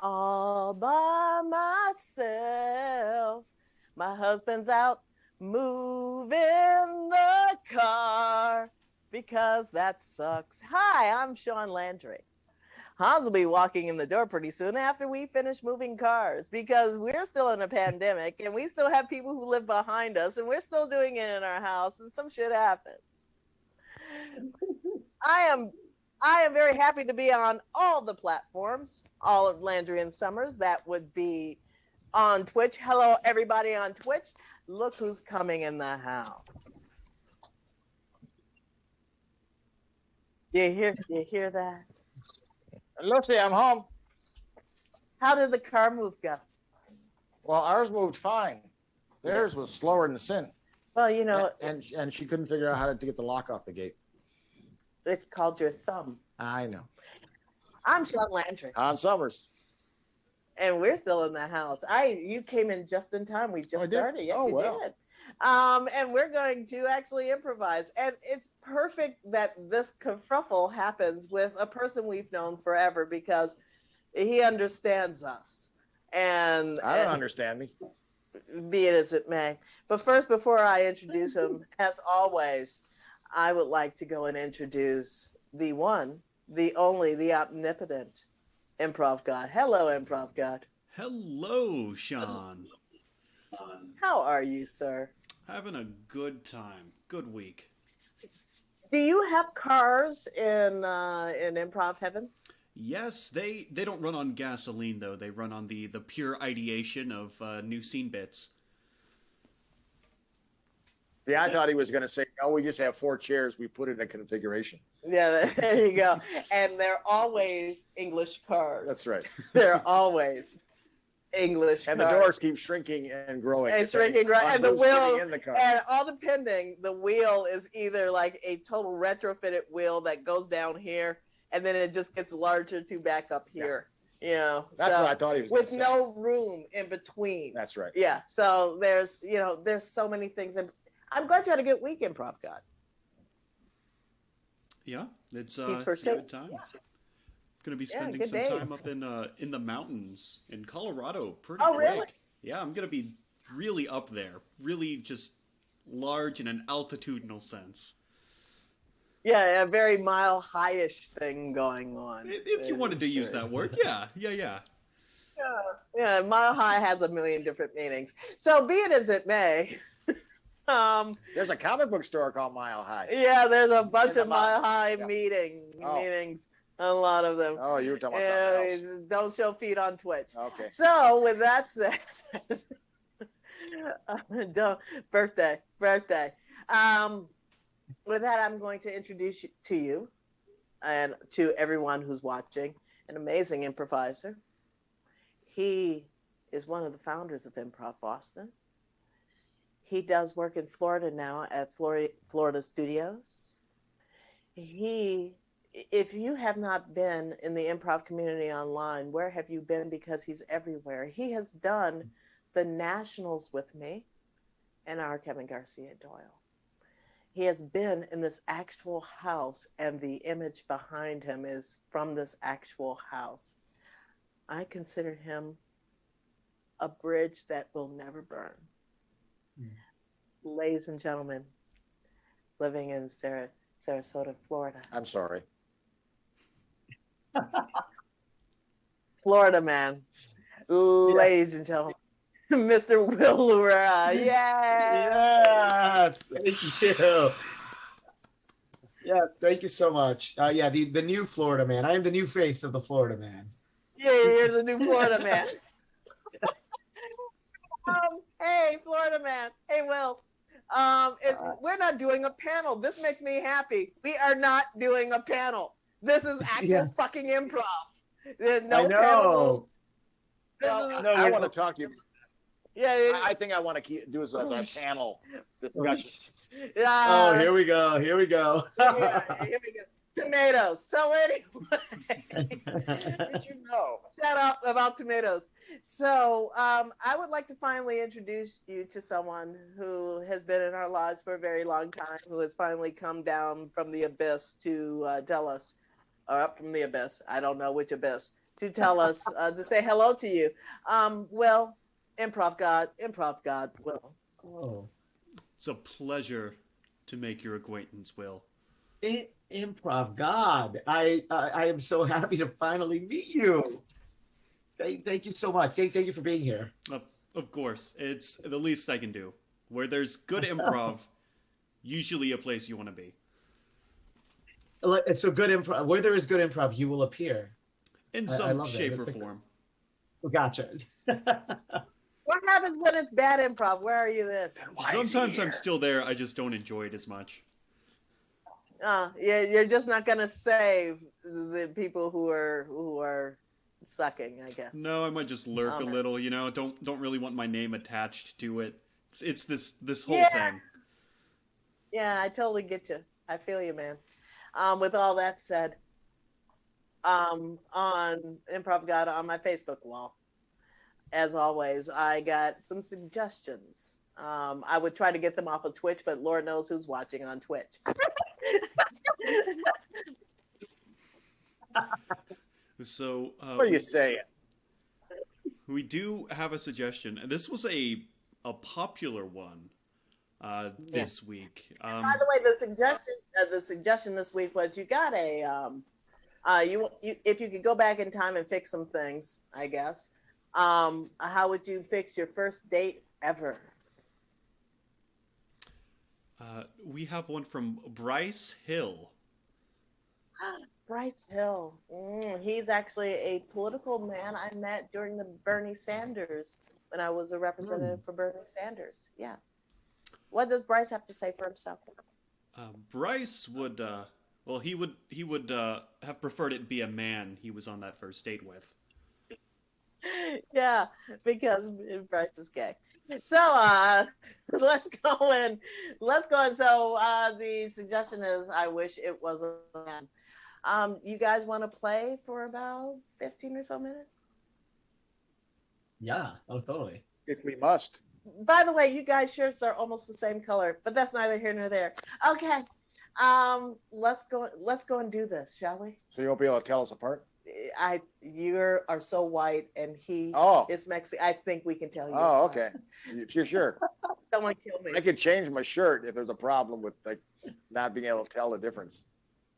all by myself. My husband's out moving the car because that sucks. Hi, I'm Sean Landry. Hans will be walking in the door pretty soon after we finish moving cars because we're still in a pandemic and we still have people who live behind us and we're still doing it in our house and some shit happens. I am very happy to be on all the platforms, all of Landry and Summers. That would be on Twitch. Hello, everybody on Twitch. Look who's coming in the house. You hear that? Lucy, I'm home. How did the car move go? Well, ours moved fine. Theirs was slower than sin. Well, you know, and she couldn't figure out how to get the lock off the gate. It's called your thumb. I know. I'm Sean Landry. On Summers. And we're still in the house. You came in just in time. We just started. Yes, you did. And we're going to actually improvise. And it's perfect that this kerfuffle happens with a person we've known forever because he understands us. And I don't understand me. Be it as it may. But first, before I introduce him, as always, I would like to go and introduce the one, the only, the omnipotent Improv God. Hello, Improv God. Hello, Sean. How are you, sir? Having a good time. Good week. Do you have cars in improv heaven? Yes, they don't run on gasoline though. They run on the pure ideation of new scene bits. Yeah, I thought he was going to say, "Oh, we just have 4 chairs. We put it in a configuration." Yeah, there you go. And they're always English cars. That's right. They're always English and cars. The doors keep shrinking and growing. And shrinking, and the wheel, in the car. and all depending, the wheel is either like a total retrofitted wheel that goes down here, and then it just gets larger to back up here. Yeah. You know, that's what I thought he was with no room in between. That's right. Yeah. So there's so many things, and I'm glad you had a good week, Improv God. Yeah, it's a good time. Yeah. Going to be spending some days. Time up in the mountains in Colorado. Pretty quick. Really? Really? Yeah, I'm going to be really up there. Really just large in an altitudinal sense. Yeah, a very mile high-ish thing going on. If you wanted to use that word, yeah. Yeah, mile high has a million different meanings. So be it as it may. There's a comic book store called Mile High. Yeah, there's a bunch of Mile High meetings. A lot of them. Oh, you were talking about something else. Don't show feet on Twitch. Okay. So with that said, birthday. With that, I'm going to introduce to you and to everyone who's watching an amazing improviser. He is one of the founders of ImprovBoston. He does work in Florida now at Florida Studios. If you have not been in the improv community online, where have you been? Because he's everywhere. He has done the Nationals with me and our Kevin Garcia Doyle. He has been in this actual house, and the image behind him is from this actual house. I consider him a bridge that will never burn. Ladies and gentlemen, living in Sarasota, Florida. I'm sorry. Florida man. Ladies and gentlemen, Mr. Will Luera. Yes. Thank you. Yes, thank you so much. The new Florida man. I am the new face of the Florida man. Yeah, you're the new Florida man. Hey, Florida man. Hey, Will. We're not doing a panel. This makes me happy. We are not doing a panel. This is actual fucking improv. There's no panel. Well, I want to talk to you. Yeah, I think I want to do as a panel discussion. Oh, here we go. Here we go. Tomatoes. So anyway, did you know? Shut up about tomatoes. So I would like to finally introduce you to someone who has been in our lives for a very long time, who has finally come down from the abyss to tell us, or up from the abyss, I don't know which abyss, to tell us, to say hello to you. Will, improv god, Will. Oh, It's a pleasure to make your acquaintance, Will. improv God. I am so happy to finally meet you. Thank you so much. Thank you for being here. Of course, it's the least I can do. Where there's good improv, usually a place you want to be. So good improv. Where there is good improv, you will appear. In I some love that. shape or form. Gotcha. What happens when it's bad improv? Where are you then? Sometimes I'm still there, I just don't enjoy it as much. Yeah, you're just not gonna save the people who are sucking, I guess. No, I might just lurk a little, you know. Don't really want my name attached to it. It's this whole thing. Yeah, I totally get you. I feel you, man. With all that said, on Improv God on my Facebook wall, as always, I got some suggestions. I would try to get them off of Twitch, but Lord knows who's watching on Twitch. So, What are you saying? we do have a suggestion. This was a popular one this week. By the way, the suggestion this week was you got a you if you could go back in time and fix some things, I guess. How would you fix your first date ever? We have one from Bryce Hill. Bryce Hill. He's actually a political man I met during the Bernie Sanders when I was a representative for Bernie Sanders. Yeah. What does Bryce have to say for himself? Bryce would, he would have preferred it be a man he was on that first date with. Yeah, because Bryce is gay. So let's go in. So the suggestion is, I wish it was a man. You guys want to play for about 15 or so minutes? Yeah. Oh, totally. If we must. By the way, you guys' shirts are almost the same color, but that's neither here nor there. Okay. Let's go and do this, shall we? So you won't be able to tell us apart? You are so white and he is Mexican. I think we can tell you. Oh, okay. If you're sure. Someone kill me. I could change my shirt if there's a problem with like not being able to tell the difference.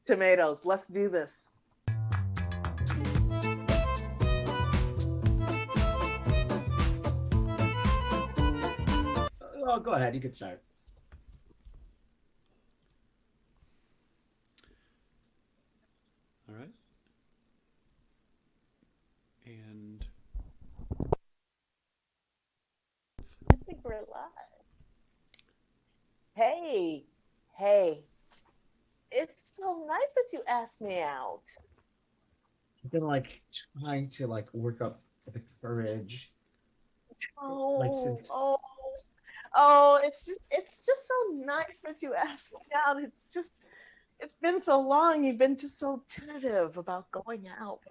Tomatoes. Let's do this. Oh, go ahead. You can start. All right. And I think we're live. Hey. It's so nice that you asked me out. I've been like trying to like work up the courage. It's just so nice that you asked me out. It's been so long. You've been just so tentative about going out.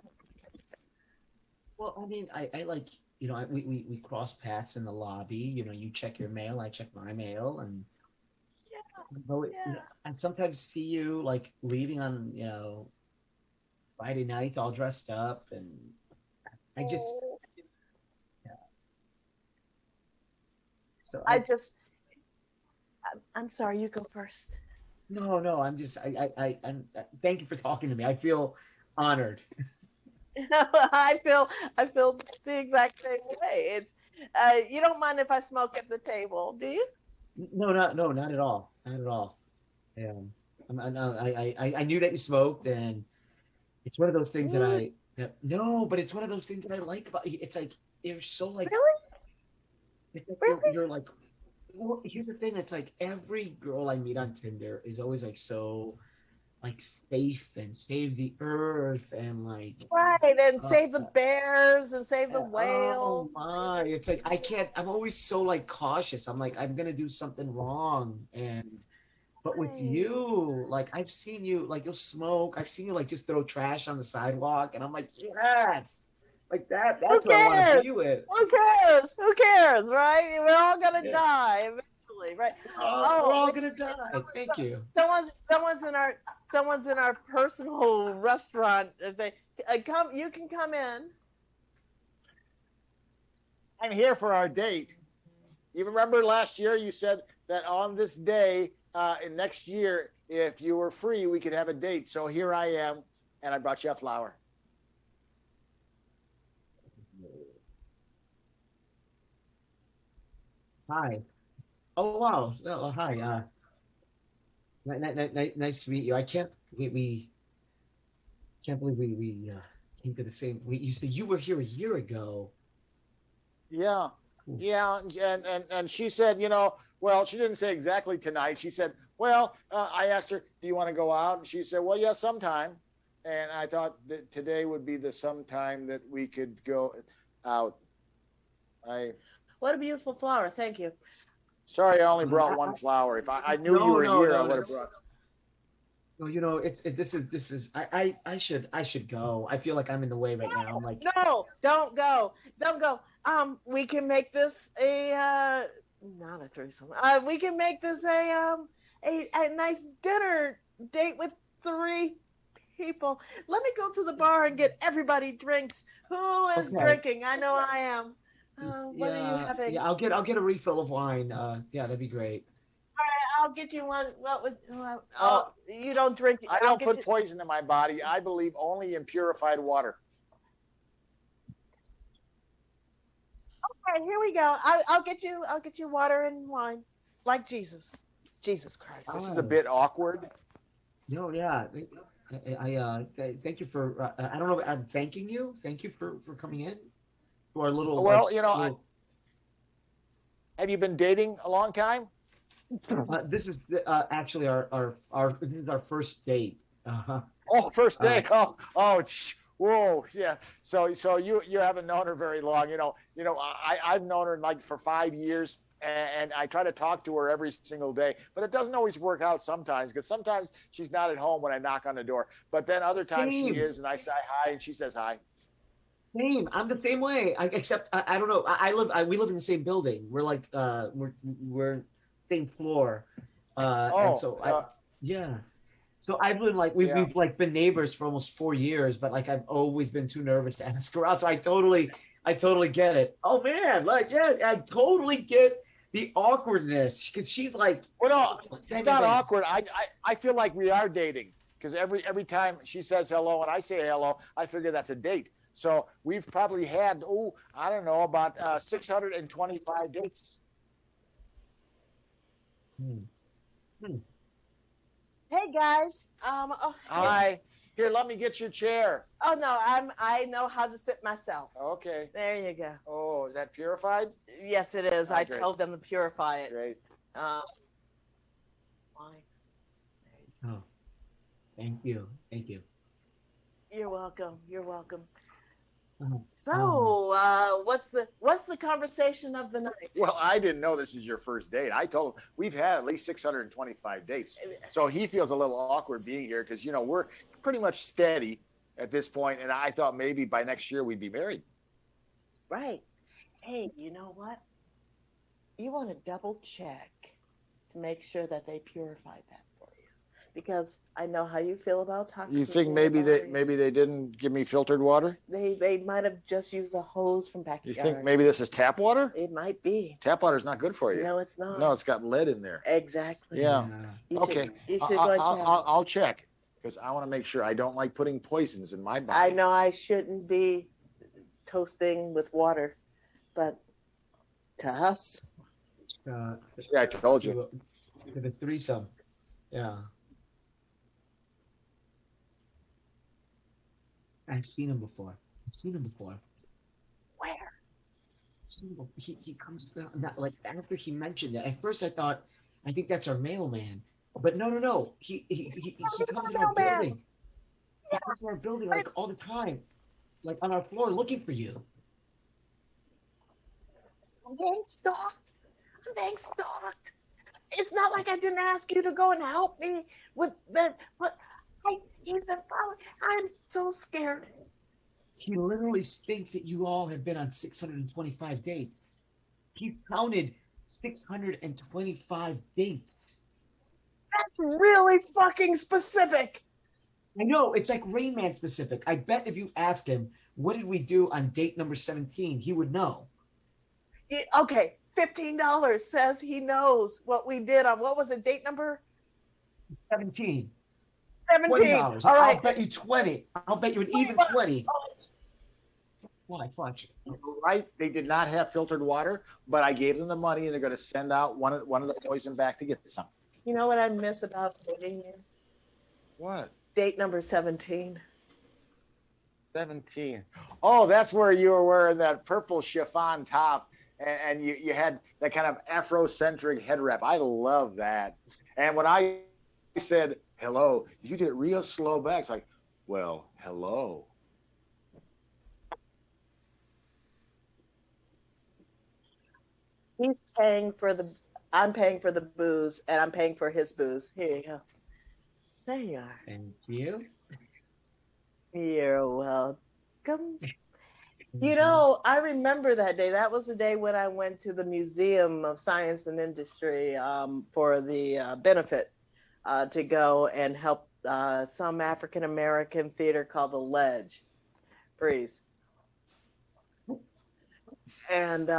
Well, I mean, I like, you know, we cross paths in the lobby. You know, you check your mail, I check my mail, and I sometimes see you like leaving on, you know, Friday night all dressed up, and I just, yeah. So I'm sorry. You go first. No, I'm just, I'm thank you for talking to me. I feel honored. I feel the exact same way. It's you don't mind if I smoke at the table, do you? No, not at all. Not at all. Yeah. I knew that you smoked, and it's one of those things but it's one of those things that I like about you. It's like you're so like you're like, well, here's the thing. It's like every girl I meet on Tinder is always like so like safe and save the earth and like save the bears and save the whale. Oh my! It's like I'm always so like cautious. I'm like I'm gonna do something wrong, but with you, like I've seen you like you'll smoke. I've seen you like just throw trash on the sidewalk, and I'm like yes, like that. That's what I want to be with. Who cares? Right? We're all gonna die eventually, right? We're all gonna die. Thank you. Someone's in our personal restaurant. Come. You can come in. I'm here for our date. You remember last year you said that on this day in next year, if you were free, we could have a date. So here I am, and I brought you a flower. Hi. Oh wow. Oh, hi. Nice to meet you. I can't. We can't believe we came to the same. You said you were here a year ago. Yeah, yeah, and she said, well, she didn't say exactly tonight. She said, well, I asked her, do you want to go out? And she said, well, yeah, sometime. And I thought that today would be the sometime that we could go out. What a beautiful flower. Thank you. Sorry, I only brought one flower. If I knew you were here, I would have brought. No, this is I should go. I feel like I'm in the way right now. I'm like, no, don't go. We can make this a not a threesome. We can make this a nice dinner date with 3 people. Let me go to the bar and get everybody drinks. Who is drinking? I know I am. What are you having? Yeah, I'll get a refill of wine. Yeah, that'd be great. I'll get you one. What was? You don't drink. I don't put poison in my body. I believe only in purified water. Okay, here we go. I'll get you water and wine, like Jesus. Jesus Christ. This is a bit awkward. No, yeah. I thank you for. I don't know. I'm thanking you. Thank you for coming in to our little. Well, have you been dating a long time? This is actually our this is our first date. Oh, first date. Whoa, yeah. So you haven't known her very long. I've known her like for 5 years, and I try to talk to her every single day, but it doesn't always work out sometimes, because sometimes she's not at home when I knock on the door, but then other times she is, and I say hi and she says hi. Same. I'm the same way. Except I don't know. We live in the same building. We're like we're same floor. And so yeah. So I've been like we've like been neighbors for almost 4 years, but like I've always been too nervous to ask her out. So I totally get it. Oh man, like yeah, I totally get the awkwardness, because she's like, well, no, it's not awkward. I feel like we are dating, because every time she says hello and I say hello, I figure that's a date. So we've probably had I don't know, about 625 dates. Hey guys. Hi. Here, let me get your chair. Oh no, I know how to sit myself. Okay. There you go. Oh, is that purified? Yes, it is. I great. told them to purify it. Great. Why? oh, thank you. You're welcome. Oh, So, what's the conversation of the night? Well, I didn't know this is your first date. I told him we've had at least 625 dates. So he feels a little awkward being here, because, we're pretty much steady at this point, and I thought maybe by next year we'd be married. Right. Hey, you know what? You want to double check to make sure that they purified that for you, because I know how you feel about toxins. You think maybe they didn't give me filtered water? They might have just used the hose from back. You think maybe this is tap water? It might be. Tap water is not good for you. No, it's not. No, it's got lead in there. Exactly. Yeah. Okay. You should go check. I'll check, because I want to make sure. I don't like putting poisons in my body. I know I shouldn't be toasting with water, but to us. Yeah, I told you. To the threesome. Yeah. I've seen him before. Where? He comes down, like after he mentioned that. At first I thought, I think that's our mailman. But no. He comes to our building. He comes to our building like all the time. Like on our floor looking for you. I'm being stalked. It's not like I didn't ask you to go and help me with that, but he's been following. I'm so scared. He literally thinks that you all have been on 625 dates. He counted 625 dates. That's really fucking specific. I know it's like Rain Man specific. I bet if you ask him, what did we do on date number 17, he would know. Okay, $15 says he knows what we did on, what was it, date number 17. 17? $20. All right. I'll bet you 20. I'll bet you an even 20. Watch. You're right. They did not have filtered water, but I gave them the money, and they're going to send out one of the boys in back to get some. You know what I miss about dating you? What? Date number 17. 17. Oh, that's where you were wearing that purple chiffon top, and you had that kind of Afrocentric head wrap. I love that. And when I said hello, you did it real slow back. It's like, well, hello. I'm paying for the booze, and I'm paying for his booze. Here you go. There you are. Thank you. You're welcome. You know, I remember that day. That was the day when I went to the Museum of Science and Industry for the benefit to go and help some African-American theater called The Ledge. Freeze. And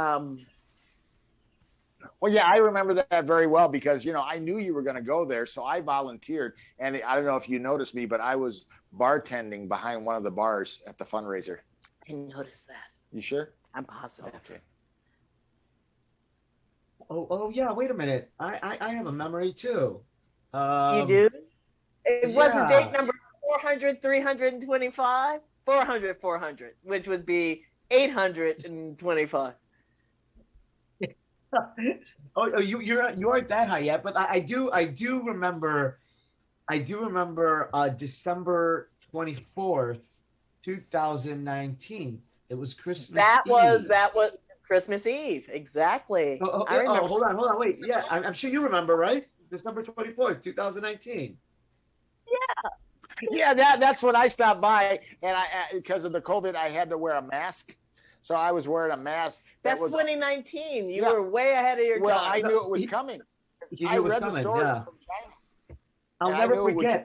well, yeah, I remember that very well because, I knew you were going to go there. So I volunteered. And I don't know if you noticed me, but I was bartending behind one of the bars at the fundraiser. I noticed that. You sure? I'm positive. Okay. Oh yeah. Wait a minute. I have a memory too. You do? It wasn't yeah. date number 400, 325? 400, which would be 825. Oh, you aren't that high yet, but I do remember December 24th, 2019. It was Christmas That Eve. was Christmas Eve. Exactly. I remember. Hold on, wait. Yeah, I'm sure you remember, right? December 24th, 2019. Yeah, that's when I stopped by, and because of the COVID, I had to wear a mask. So I was wearing a mask. That's 2019. You were way ahead of your time. Well, I knew it was coming. I read the story from China. I'll never forget.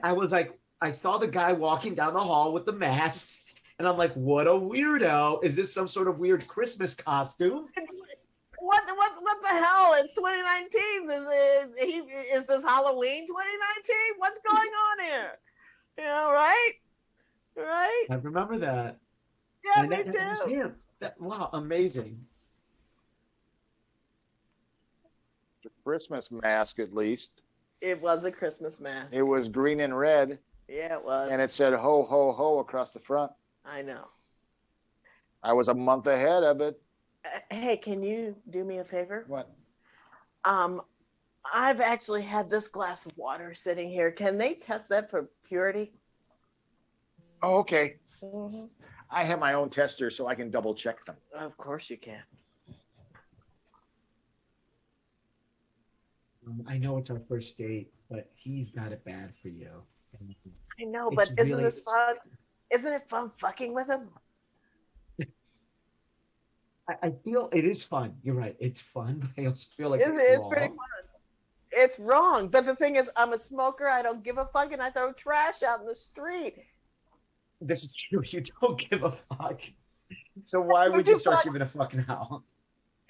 I saw the guy walking down the hall with the masks, and I'm like, what a weirdo. Is this some sort of weird Christmas costume? What the hell? It's 2019. Is this Halloween 2019? What's going on here? Right? Right? I remember that. Yeah, and me that too. was him. Wow, amazing. The Christmas mask, at least. It was a Christmas mask. It was green and red. Yeah, it was. And it said ho, ho, ho across the front. I know. I was a month ahead of it. Hey, can you do me a favor? What? I've actually had this glass of water sitting here. Can they test that for purity? Oh, okay. Mm-hmm. I have my own tester, so I can double check them. Of course you can. I know it's our first date, but he's got it bad for you. I know, but isn't this fun? Isn't it fun fucking with him? I feel it is fun. You're right. It's fun, but I also feel like it's pretty fun. It's wrong. But the thing is, I'm a smoker. I don't give a fuck, and I throw trash out in the street. This is true. You don't give a fuck. So why would you start giving a fuck now?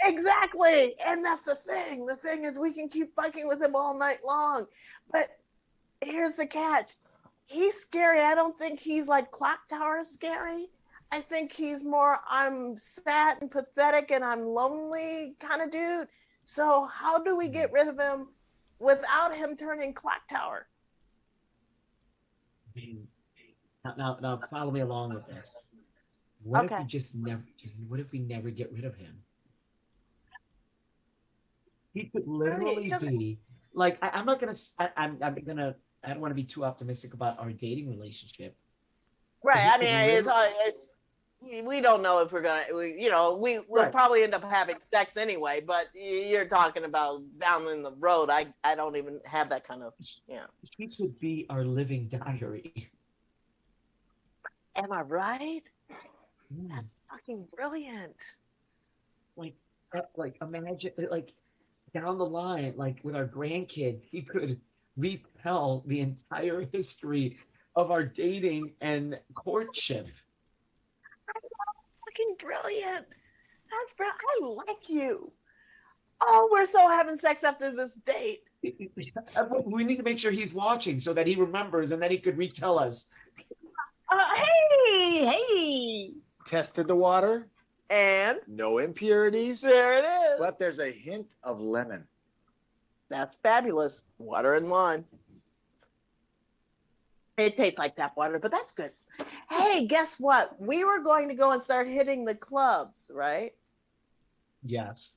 Exactly. And that's the thing. The thing is, we can keep fucking with him all night long. But here's the catch. He's scary. I don't think he's like Clock Tower scary. I think he's more, I'm sad and pathetic and I'm lonely kind of dude. So how do we get rid of him without him turning Clock Tower? Now follow me along with this. What if we never get rid of him? He could literally be like, I don't want to be too optimistic about our dating relationship. Right. We don't know if we're gonna. We'll probably end up having sex anyway. But you're talking about down in the road. I don't even have that kind of. Yeah. He could be our living diary. Am I right? That's fucking brilliant. Like imagine like down the line, like with our grandkids, he could retell the entire history of our dating and courtship. Fucking brilliant. That's brilliant. I like you. Oh, we're so having sex after this date. We need to make sure he's watching so that he remembers and then he could retell us. Hey. Tested the water. And No impurities. there it is. But there's a hint of lemon. That's fabulous. Water and lime. It tastes like tap water, but that's good. Hey, guess what? We were going to go and start hitting the clubs, right? Yes.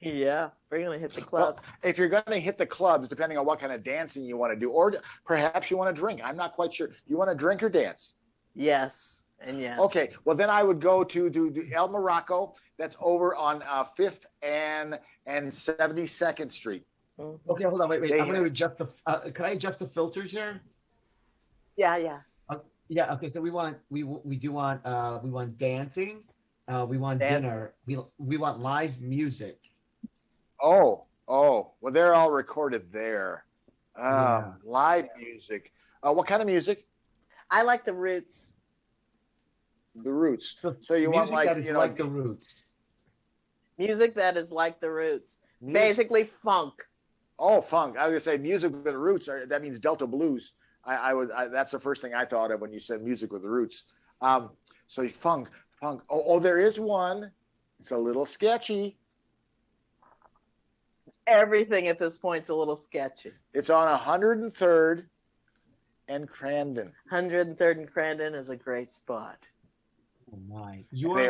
Yeah, we're going to hit the clubs. Well, if you're going to hit the clubs, depending on what kind of dancing you want to do, or perhaps you want to drink. I'm not quite sure. You want to drink or dance? Yes, and yes. Okay, well, then I would go to El Morocco. That's over on 5th and 72nd Street. Mm-hmm. Okay, hold on. Wait. I'm going to adjust the. Can I adjust the filters here? Yeah. Yeah. Okay. So we want dancing. We want dinner. We want live music. Oh, well, they're all recorded there. Yeah. Live music. What kind of music? I like the Roots. The Roots. So you want like the Roots. Music that is like the Roots. Music. Basically funk. Oh, funk. I was gonna say music with the Roots. That means Delta blues. That's the first thing I thought of when you said music with the Roots. So funk. Oh, there is one. It's a little sketchy. Everything at this point's a little sketchy. It's on 103rd and Crandon. 103rd and Crandon is a great spot. Oh my! You are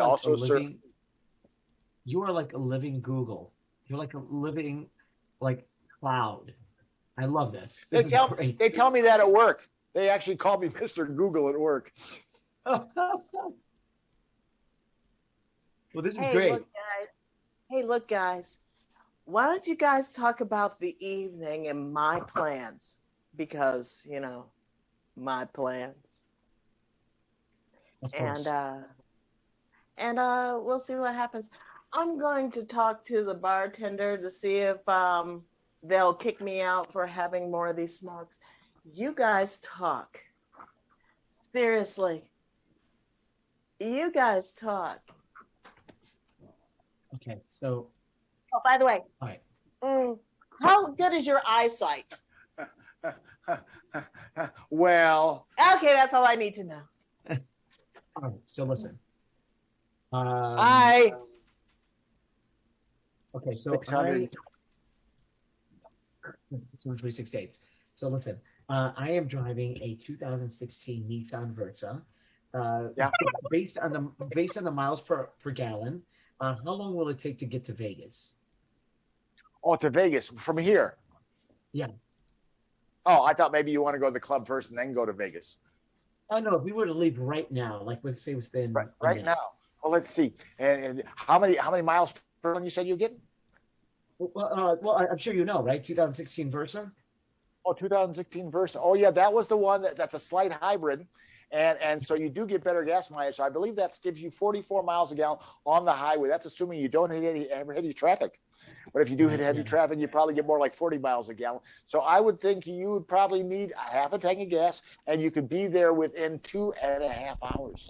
like a living Google. You're like a living cloud. I love this. They tell me that at work. They actually call me Mr. Google at work. Well, this is great. Look, guys. Why don't you guys talk about the evening and my plans? Because, my plans. Of course. And we'll see what happens. I'm going to talk to the bartender to see if they'll kick me out for having more of these smokes. You guys talk. Seriously. You guys talk. Okay, so. Oh, by the way. All right. How good is your eyesight? Well. Okay, that's all I need to know. All right, so listen. Okay, so 626 dates. So listen, I am driving a 2016 Nissan Versa. Based on the miles per gallon, how long will it take to get to Vegas? Oh, to Vegas from here. Yeah. Oh, I thought maybe you want to go to the club first and then go to Vegas. Oh no, if we were to leave right now, like let's say within right now. Well, let's see. And how many miles per gallon you said you're getting? Well, I'm sure you know, right? 2016 Versa. Oh, 2016 Versa. Oh, yeah, that was the one that's a slight hybrid. And so you do get better gas mileage. So I believe that gives you 44 miles a gallon on the highway. That's assuming you don't hit any heavy traffic. But if you do hit heavy traffic, you probably get more like 40 miles a gallon. So I would think you would probably need a half a tank of gas, and you could be there within 2.5 hours.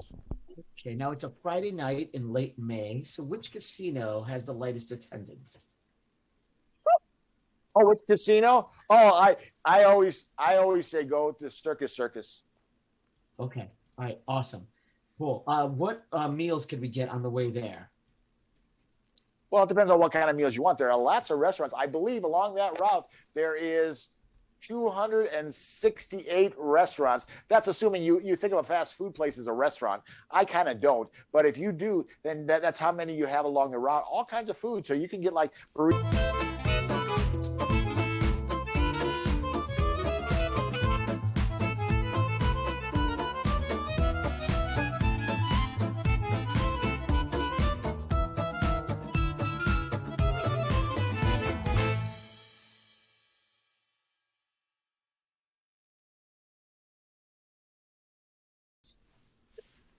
Okay, now it's a Friday night in late May. So which casino has the lightest attendance? Oh, which casino? Oh, I always say go to Circus. Okay. All right. Awesome. Cool. What meals could we get on the way there? Well, it depends on what kind of meals you want. There are lots of restaurants. I believe along that route there is 268 restaurants. That's assuming you think of a fast food place as a restaurant. I kind of don't. But if you do, then that's how many you have along the route. All kinds of food. So you can get like burritos.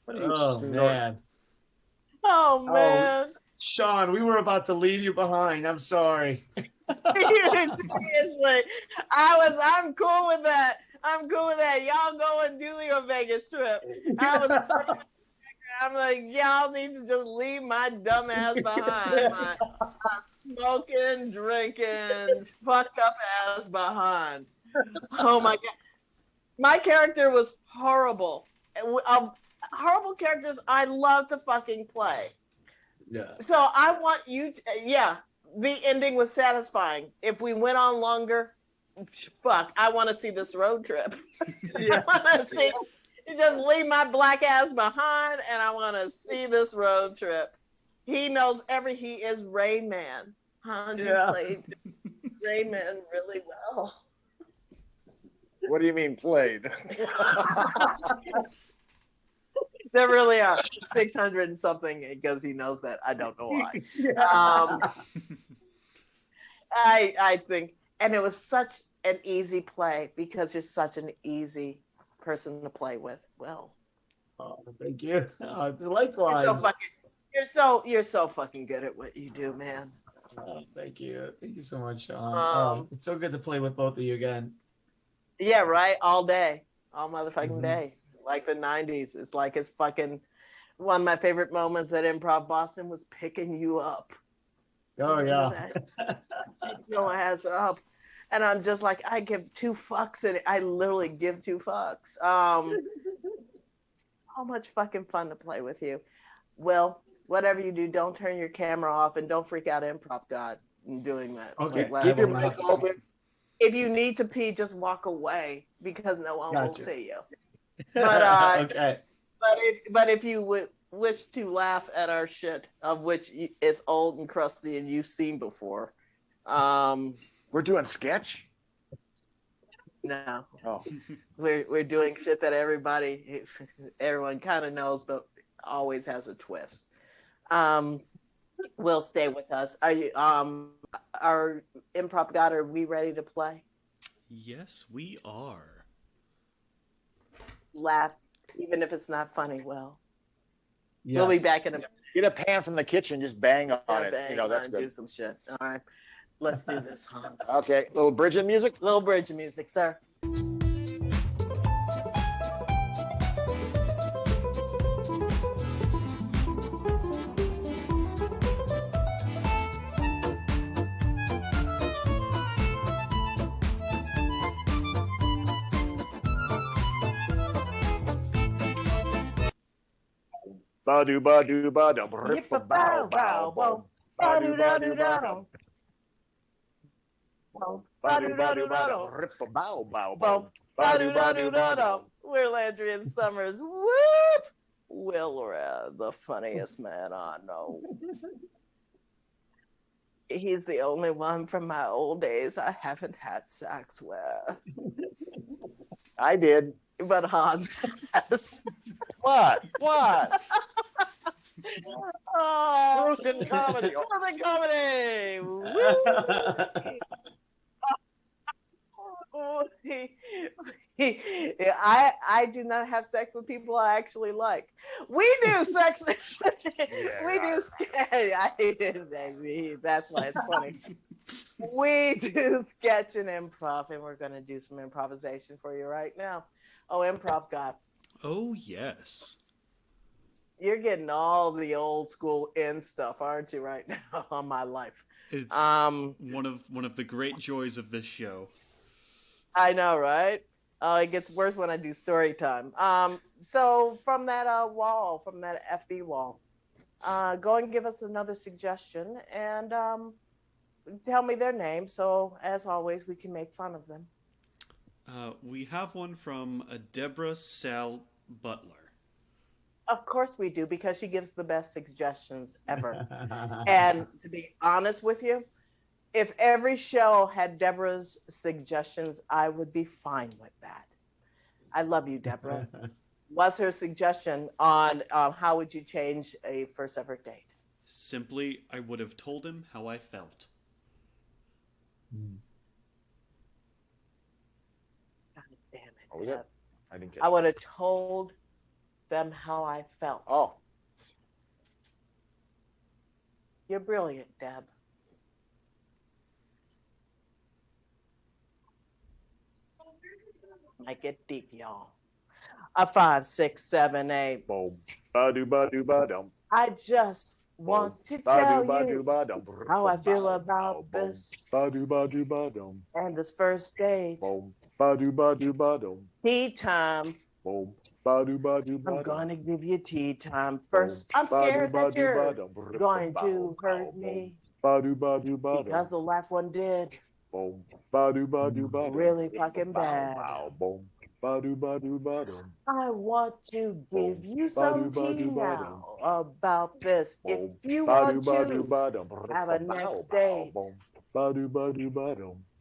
Oh man. Oh man. Sean, we were about to leave you behind. I'm sorry. Seriously. I'm cool with that. I'm cool with that. Y'all go and do your Vegas trip. I'm like, y'all need to just leave my dumb ass behind. My smoking, drinking, fucked up ass behind. Oh my God. My character was horrible. Of horrible characters I love to fucking play. Yeah. So I want you to, the ending was satisfying. If we went on longer, fuck, I want to see this road trip. Yeah. I want to see, just leave my black ass behind, and I want to see this road trip. He knows he is Rayman. Huh? You played Rayman really well. What do you mean played? There really are 600 and something because he knows that. I don't know why. I think, and it was such an easy play because you're such an easy person to play with. Will. Oh, thank you. Likewise. You're so fucking good at what you do, man. Oh, thank you. Thank you so much, Sean. It's so good to play with both of you again. Yeah, right. All day, all motherfucking day. Like the 90s. It's like it's fucking one of my favorite moments at ImprovBoston was picking you up. Oh, yeah. Pick your ass up. And I'm just like, I give 2 fucks, and I literally give 2 fucks. So much fucking fun to play with you. Will, whatever you do, don't turn your camera off and don't freak out Improv God in doing that. Okay. Keep your mic open. If you need to pee, just walk away because no one will see you. But okay. But if you wish to laugh at our shit, of which is old and crusty and you've seen before, we're doing sketch. No, oh, we're doing shit that everyone kind of knows, but always has a twist. Will stay with us. Are you our Improv God? Are we ready to play? Yes, we are. Laugh, even if it's not funny. Will. Yes. We'll be back in a minute. Get a pan from the kitchen, just bang on it. Bang That's good. Do some shit. All right, let's do this, Hans. Okay, little bridging music. Little bridge music, sir. Ba-do, ba-do, ba-do, bow, bow, bow. Ba-do, ba-do, ba-do. Ba-do, ba-do, ba-do, bow, bow, bow. Ba-do, ba-do, ba-do. We're Landry and Summers. Whoop! Will Luera, the funniest man I know. He's the only one from my old days I haven't had sex with. I did. But Hans has. What? Oh, Truth in comedy. Truth in comedy. I do not have sex with people I actually like. We do sex. That's why it's funny. We do sketch and improv, and we're going to do some improvisation for you right now. Oh, Improv God. Oh, yes. You're getting all the old school in stuff, aren't you, right now on my life? It's one of the great joys of this show. I know, right? It gets worse when I do story time. So from that wall, from that FB wall, go and give us another suggestion and tell me their name. So as always, we can make fun of them. We have one from Deborah Sal Butler. Of course we do, because she gives the best suggestions ever. And to be honest with you, if every show had Deborah's suggestions, I would be fine with that. I love you, Deborah. What's her suggestion on how would you change a first ever date? Simply, I would have told him how I felt. God damn it. Oh, yeah. I didn't get I would have told them how I felt. Oh. You're brilliant, Deb. Make it deep, y'all. A 5, 6, 7, 8. Boom. Ba-do-ba-do-ba-dum. I just want to tell you how I feel about this Ba-do-ba-do-ba-dum. and this first date. Boom. Ba-do-ba-do-ba-dum. Tea time. Boom. Ba-do-ba-do-ba-dum. I'm gonna give you tea time. First, I'm scared that you're going to hurt me because the last one did Boom. Ba-do-ba-do-ba-dum. really fucking bad. Boom. Ba-do-ba-do-ba-dum. I want to give you some tea now about this. If you want to have a next date,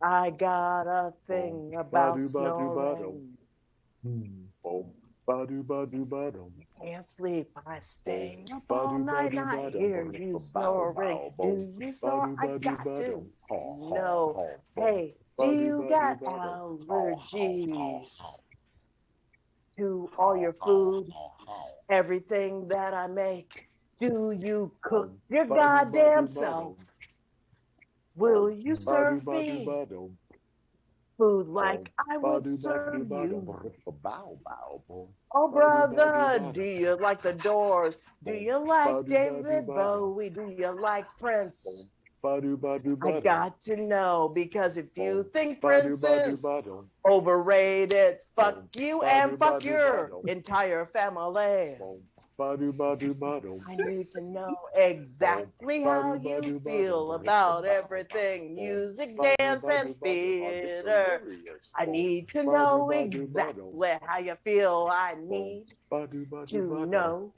I got a thing about snoring. Can't sleep, I stay up all night and I hear you snoring. Do you snore? I got to know. Hey, do you got allergies to all your food, everything that I make? Do you cook your goddamn self? Will you serve me food like I would serve you? Oh, brother, do you like the Doors? Do you like David Bowie? Do you like Prince? I got to know, because if you think Prince is overrated, fuck you and fuck your entire family. I need to know exactly how you feel about everything, music, dance, and theater. I need to know exactly how you feel. I need to know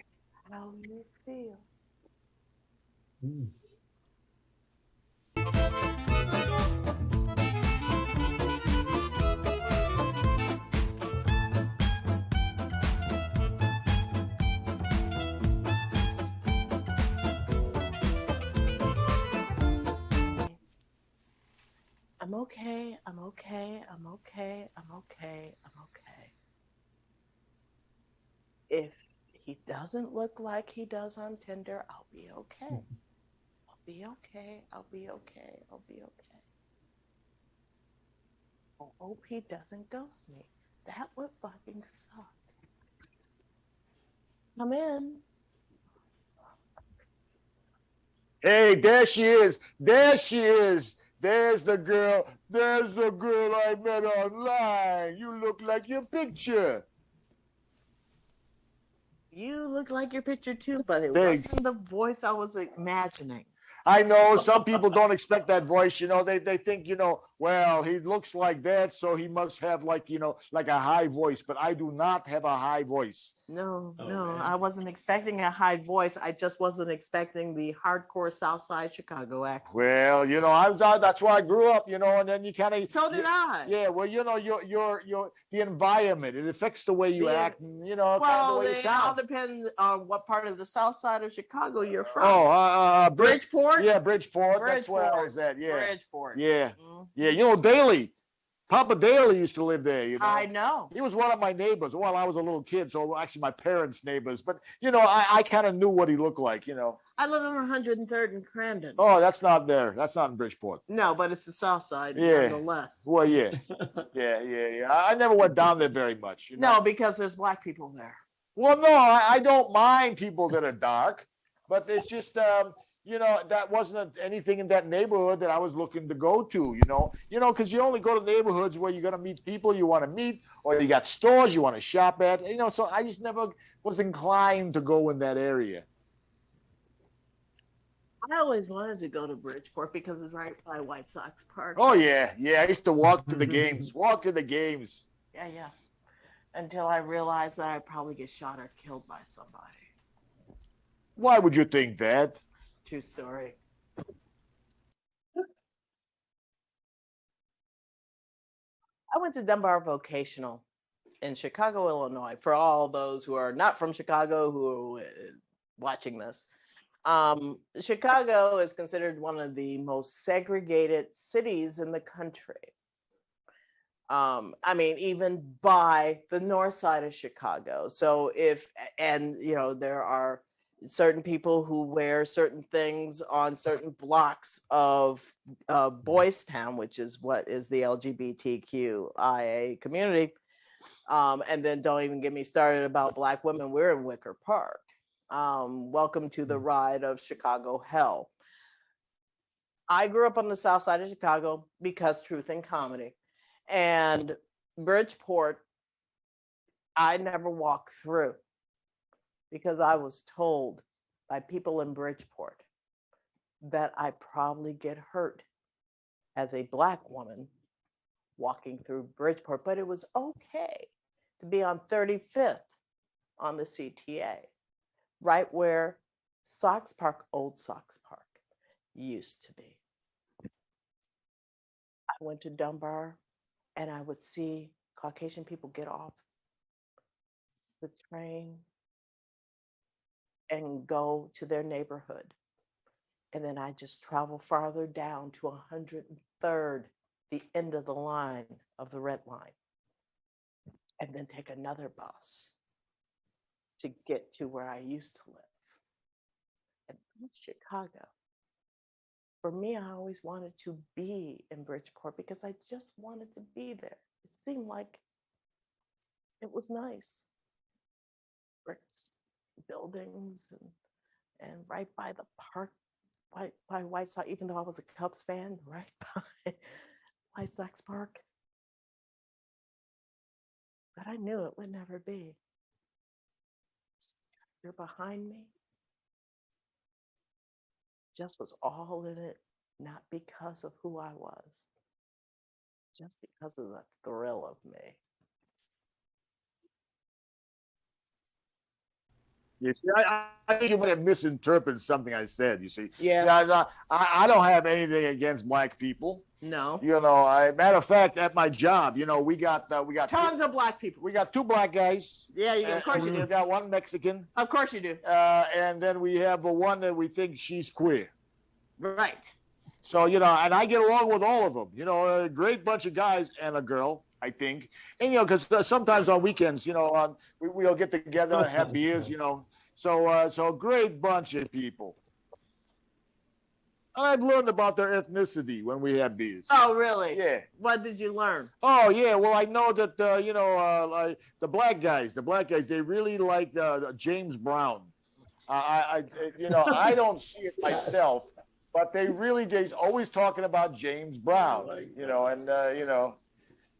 how you feel. I'm okay, I'm okay, I'm okay, I'm okay, I'm okay. If he doesn't look like he does on Tinder, I'll be okay. I'll be okay, I'll be okay, I'll be okay. I hope he doesn't ghost me. That would fucking suck. Come in. Hey, there she is. There she is. There's the girl. There's the girl I met online. You look like your picture. You look like your picture too, but it Thanks. wasn't the voice I was imagining. I know some people don't expect that voice, you know, they think, you know, well, he looks like that, so he must have like, you know, like a high voice, but I do not have a high voice. No, I wasn't expecting a high voice. I just wasn't expecting the hardcore South Side Chicago accent. Well, you know, that's where I grew up, you know, and then you kind of. So did I. Yeah, well, you know, your the environment, it affects the way you act, and, you know, kind of the way you sound. It all depends on what part of the South Side of Chicago you're from. Oh, Bridgeport. Yeah, Bridgeport. That's where I was at. Yeah, Bridgeport. Yeah, yeah. You know, Daly. Papa Daly used to live there, you know. I know. He was one of my neighbors. Well, I was a little kid, so actually my parents' neighbors. But, you know, I kind of knew what he looked like, you know. I live on 103rd and Crandon. Oh, that's not there. That's not in Bridgeport. No, but it's the South Side, nonetheless. Well, yeah. Yeah. I never went down there very much. You know? No, because there's black people there. Well, no, I don't mind people that are dark, but it's just... you know, that wasn't anything in that neighborhood that I was looking to go to, you know, because you only go to neighborhoods where you're going to meet people you want to meet, or you got stores you want to shop at, you know, so I just never was inclined to go in that area. I always wanted to go to Bridgeport because it's right by White Sox Park. Oh, yeah. I used to walk to the games. Yeah. Until I realized that I'd probably get shot or killed by somebody. Why would you think that? True story. I went to Dunbar Vocational in Chicago, Illinois. For all those who are not from Chicago who are watching this, Chicago is considered one of the most segregated cities in the country. I mean, even by the north side of Chicago. So there are certain people who wear certain things on certain blocks of Boys Town, which is what is the LGBTQIA community. And then don't even get me started about Black women. We're in Wicker Park. Welcome to the ride of Chicago hell. I grew up on the south side of Chicago because truth and comedy. And Bridgeport, I never walked through because I was told by people in Bridgeport that I probably get hurt as a Black woman walking through Bridgeport, but it was okay to be on 35th on the CTA, right where Sox Park, old Sox Park, used to be. I went to Dunbar and I would see Caucasian people get off the train and go to their neighborhood. And then I just travel farther down to 103rd, the end of the line of the red line, and then take another bus to get to where I used to live. And that's Chicago. For me, I always wanted to be in Bridgeport because I just wanted to be there. It seemed like it was nice. Bricks, buildings, and right by the park, by White Sox, even though I was a Cubs fan, right by White Sox Park. But I knew it would never be. You're behind me. Just was all in it, not because of who I was, just because of the thrill of me. You see, I think you might have misinterpreted something I said. You see, Yeah. I don't have anything against Black people. No. You know, matter of fact, at my job, you know, we got tons of Black people. We got 2 Black guys. Yeah, of course you do. We got 1 Mexican. Of course you do. And then we have one that we think she's queer. Right. So, you know, and I get along with all of them. You know, a great bunch of guys and a girl, I think. And, you know, because sometimes on weekends, you know, we'll get together and have beers, you know. So a great bunch of people. And I've learned about their ethnicity when we have beers. Oh, really? Yeah. What did you learn? Oh, yeah. Well, I know that, you know, like the black guys, they really like James Brown. You know, I don't see it myself, but they's always talking about James Brown, you know, and, you know,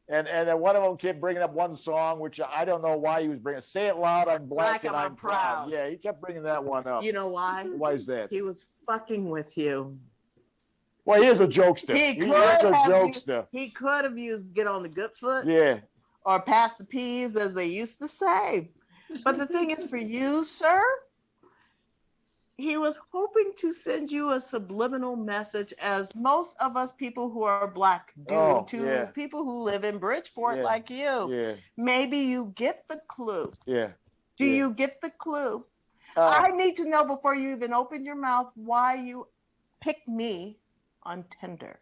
and one of them kept bringing up one song, which I don't know why he was bringing. Say it loud, I'm black and I'm proud. Yeah, he kept bringing that one up. You know why? Why is that? He was fucking with you. Well, he is a jokester. He is a jokester. He could have used get on the good foot. Yeah. Or pass the peas, as they used to say. But the thing is, for you, sir, he was hoping to send you a subliminal message, as most of us people who are Black do, to people who live in Bridgeport like you. Yeah. Maybe you get the clue. Yeah. Do you get the clue? I need to know before you even open your mouth why you picked me on Tinder.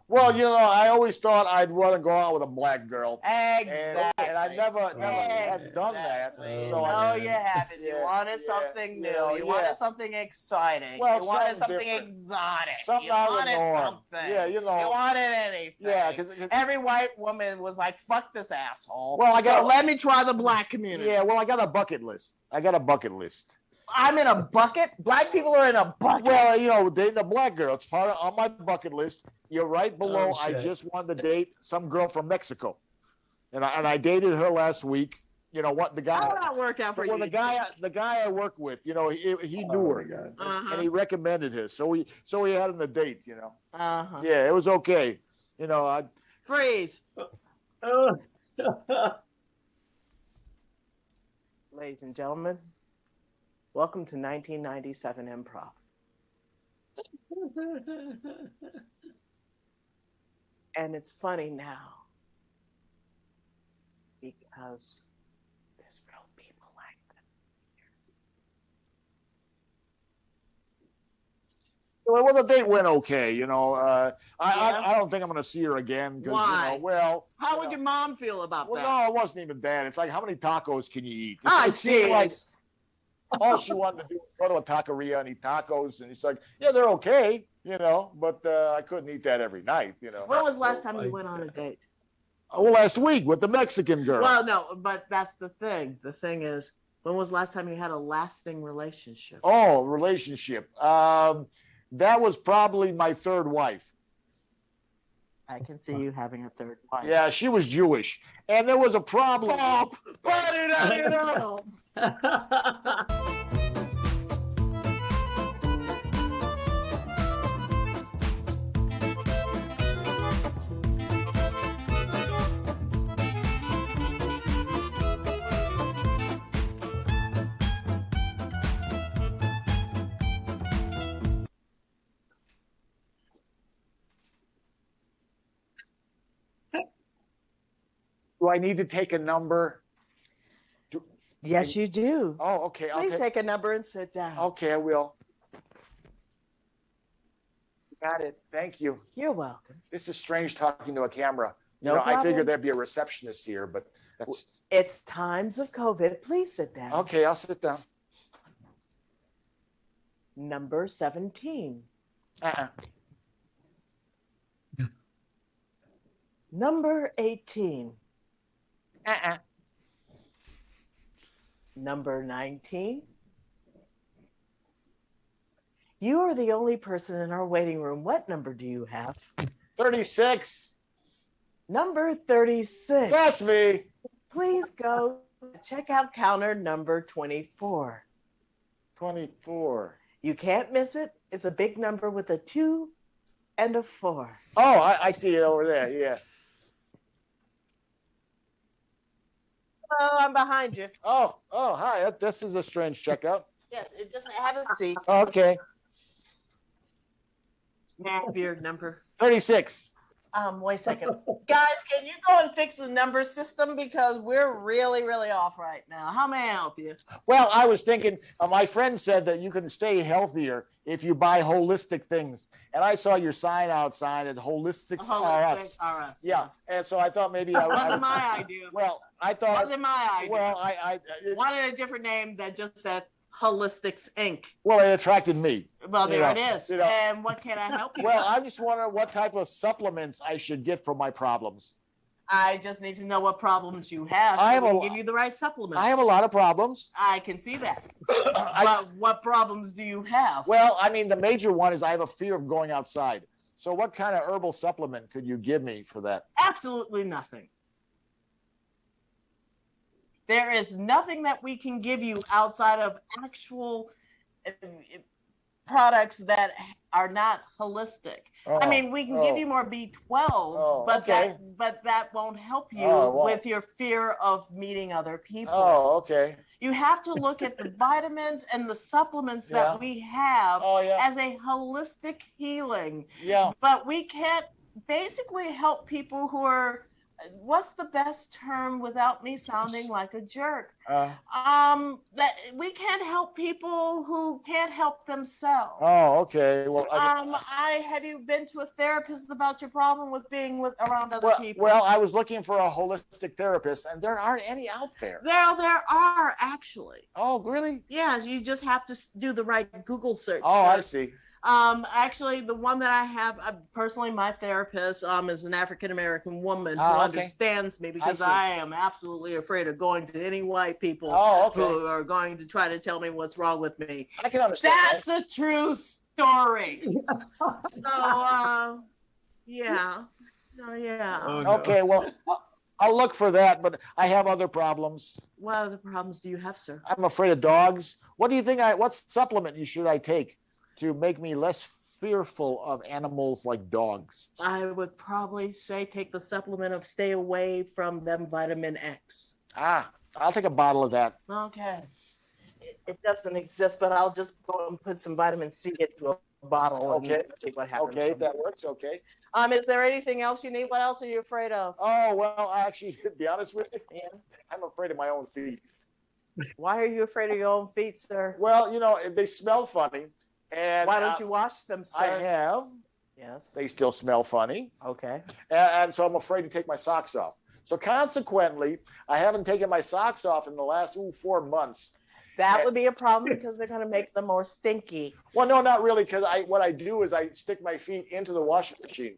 Well, you know, I always thought I'd want to go out with a Black girl. Exactly. And I never had done that. So you haven't. You wanted something new. You wanted something exciting. Well, you wanted something different. exotic. Something you out of wanted the norm. something. Yeah, you know. You wanted anything. Yeah, because every white woman was like, fuck this asshole. Well, let me try the Black community. Yeah, well, I got a bucket list. I'm in a bucket. Black people are in a bucket. Well, you know, dating a Black girl. It's part of on my bucket list. You're right below. I just wanted to date some girl from Mexico, and I dated her last week. You know what? The guy. How did that work out for you? The guy I work with, you know, he knew her, and he recommended her. So we had him a date. You know. Yeah, it was okay. You know. Freeze. Ladies and gentlemen. Welcome to 1997 Improv. And it's funny now because there's real people like that here. Well, the date went okay, you know. I don't think I'm going to see her again. Why? You know, well, how would your mom feel about that? Well, no, it wasn't even that. It's like, how many tacos can you eat? It seemed like all she wanted to do was go to a taqueria and eat tacos, and it's like, yeah, they're okay, you know, but I couldn't eat that every night, you know. When was the last time you went on a date? Well, last week with the Mexican girl. Well, no, but that's the thing. The thing is, when was the last time you had a lasting relationship? Oh, relationship. That was probably my third wife. I can see you having a third wife. Yeah, she was Jewish. And there was a problem. Oh, buddy, now you know. Do I need to take a number? Yes, you do. Oh, okay. Please take a number and sit down. Okay, I will. Got it. Thank you. You're welcome. This is strange talking to a camera. No I problem. figured there'd be a receptionist here, but that's It's times of COVID. Please sit down. okay. I'll sit down. Number 17. Number 18. Number 19. You are the only person in our waiting room. What number do you have? 36. Number 36. That's me. Please go to checkout counter number 24. 24. You can't miss it. It's a big number with a 2 and a 4. Oh, I see it over there. Yeah. Oh, I'm behind you. Oh, hi. This is a strange checkout. Yeah, just have a seat. Okay. Beard number. 36. Wait a second. Guys, can you go and fix the number system? Because we're really, really off right now. How may I help you? Well, I was thinking, my friend said that you can stay healthier if you buy holistic things. And I saw your sign outside at Holistics R Us. Yeah. Yes. And so I thought maybe Wasn't my idea. Well, I thought. Wasn't my idea. Well, I wanted a different name that just said Holistics Inc. Well, it attracted me. Well, there it is. You know. And what can I help you Well, with? I just wonder what type of supplements I should get for my problems. I just need to know what problems you have. I So have we a can lo- give you the right supplements. I have a lot of problems. I can see that. But what problems do you have? Well, I mean, the major one is I have a fear of going outside. So what kind of herbal supplement could you give me for that? Absolutely nothing. There is nothing that we can give you outside of actual products that are not holistic. I mean, we can give you more B12, but that won't help you with your fear of meeting other people. Oh, okay. You have to look at the vitamins and the supplements that we have as a holistic healing. Yeah. But we can't basically help people who are, what's the best term without me sounding like a jerk? That we can't help people who can't help themselves. Oh, okay. Well, have you been to a therapist about your problem with being around other people? Well, I was looking for a holistic therapist, and there aren't any out there. There are actually. Oh, really? Yeah, you just have to do the right Google search. Oh, I see. Actually, the one that I have, personally, my therapist is an African-American woman who understands me because I am absolutely afraid of going to any white people who are going to try to tell me what's wrong with me. I can understand. That's a true story. So, yeah. Oh, yeah. Oh, no. Okay, well, I'll look for that, but I have other problems. What other problems do you have, sir? I'm afraid of dogs. What do you think what supplement should I take to make me less fearful of animals like dogs? I would probably say take the supplement of stay away from them vitamin X. I'll take a bottle of that. Okay. It doesn't exist, but I'll just go and put some vitamin C into a bottle and see what happens. Okay, if that works, okay. Is there anything else you need? What else are you afraid of? Oh, well, actually, to be honest with you, I'm afraid of my own feet. Why are you afraid of your own feet, sir? Well, they smell funny. And why don't you wash them, sir? I have. Yes. They still smell funny. Okay. And so I'm afraid to take my socks off. So consequently, I haven't taken my socks off in the last 4 months. That would be a problem because they're going to make them more stinky. Well, no, not really, because what I do is I stick my feet into the washing machine.